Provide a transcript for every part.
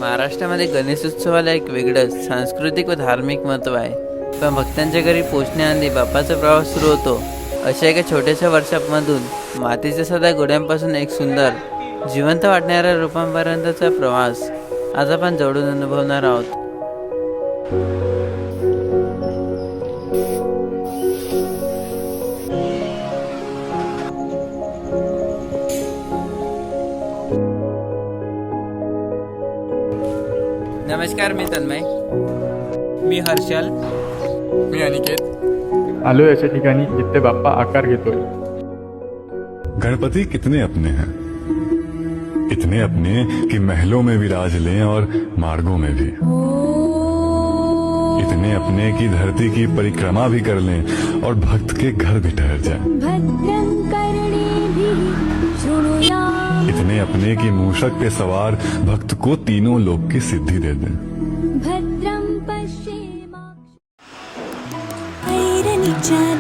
महाराष्ट्रामध्ये गणेशोत्सवाला एक वेगळंच सांस्कृतिक व धार्मिक महत्त्व आहे. पण भक्तांच्या घरी पोचण्याआधी बाप्पाचा प्रवास सुरू होतो. अशा एका छोट्याशा वर्कशॉपमधून मातीच्या साध्या घोड्यांपासून एक सुंदर जिवंत वाटणाऱ्या रूपांपर्यंतचा प्रवास आज आपण जवळून अनुभवणार आहोत. नमस्कार, मी तन्मय. मी हर्षल. मी अनिकेत. आलोय अशा ठिकाणी जिथे बाप्पा आकार घेतोय. गणपति कितने अपने हैं, इतने अपने कि महलों में विराज लें और मार्गों में भी, इतने अपने कि धरती की परिक्रमा भी कर लें और भक्त के घर भी ठहर जाएं, इतने अपने कि मूषक पे सवार भक्त को तीनों लोक की सिद्धि दे दें.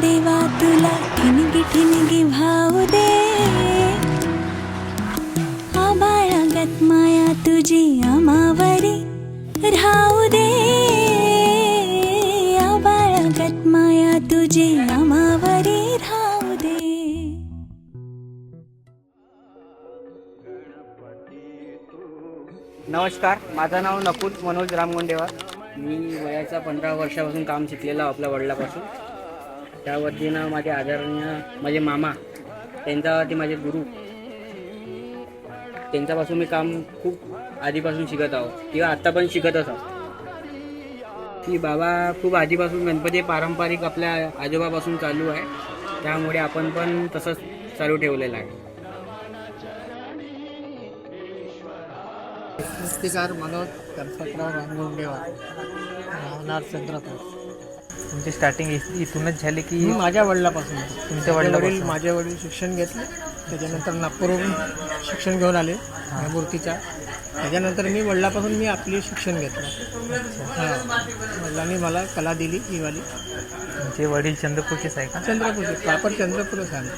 देवा तुला ठिणगी ठिणगी भाव दे, आबाळगत माया तुझी आमावरी राहू दे, आबाळगत माया तुझी आमावरी राहू दे. नमस्कार, माझं नाव नकुल मनोज रामगोंडेवार. मी वयाच्या 15 वर्षापासून काम शिकलेलं आपल्या वडिलापासून. त्या वतीनं माझे आदरणीय माझे मामा, त्यांच्यावरती माझे गुरु, त्यांच्यापासून मी काम खूप आधीपासून शिकत आहो किंवा आत्ता पण शिकतच आहो. की बाबा खूप आधीपासून गणपती पारंपरिक आपल्या आजोबापासून चालू आहे, त्यामुळे आपण पण तसंच चालू ठेवलेलं आहे. मूर्तिकार मनोज गणपतराव रामगोंडेवार, राहणार चंद्रपूर. तुमची स्टार्टिंग इथूनच झाली की माझ्या वडिलापासून. तुमच्या वडिलांपासून? माझे वडील शिक्षण घेतले, त्याच्यानंतर नागपूरहून शिक्षण घेऊन आले मूर्तीच्या. त्याच्यानंतर मी वडिलापासून मी आपली शिक्षण घेतलं. हां, वडिलांनी मला कला दिली ही वाली. तुमचे वडील चंद्रपूरचेच आहे का? चंद्रपूरचे, प्रॉपर चंद्रपूरच आहे.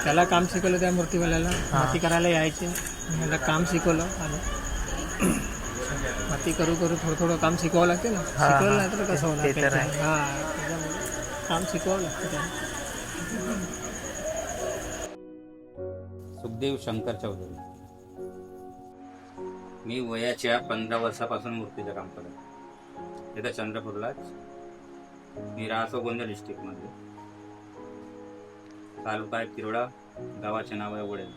त्याला काम शिकवलं, त्या मूर्तीवाल्याला माती करायला यायचे. मला काम शिकवलं आणि माती करू करू थोडं थोडं काम शिकवावं लागते ना. शिकवलं नाही तर कसं होणार. हां, त्याच्यामुळे काम शिकवावं लागतं त्याला. सुखदेव शंकर चौधरी. मी वयाच्या 15 वर्षापासून मूर्तीचं काम करतो. इथं चंद्रपूरलाच. मी राहतो गोंदिया डिस्ट्रिक्टमध्ये. तालुका आहे तिरोडा, गावाचे नाव आहे वडेल.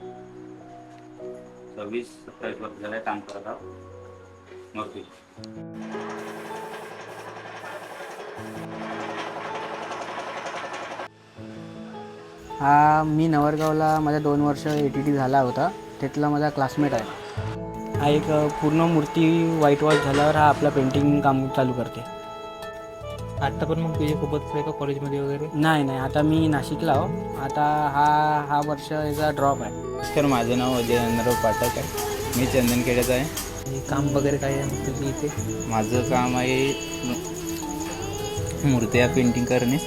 26-27 वर्ष झाले काम करत आहोत मूर्ती. हा, मी नवरगावला माझा 2 वर्ष ATT झाला होता. तिथला माझा क्लासमेट आहे. हा एक पूर्ण मूर्ती व्हाईट वॉश झाल्यावर हा आपला पेंटिंग काम चालू करते. आत्ता पण मग तुझ्यासोबत आहे का कॉलेजमध्ये वगैरे? नाही, आता मी नाशिकला आहो. आता हा वर्ष याचा ड्रॉप आहे. तर माझं नाव अजय अनराव पाठक आहे. मी चंदनखेड्याचा आहे. काम वगैरे काय आहे तुझी इथे? माझं काम आहे मूर्त्या पेंटिंग करणे.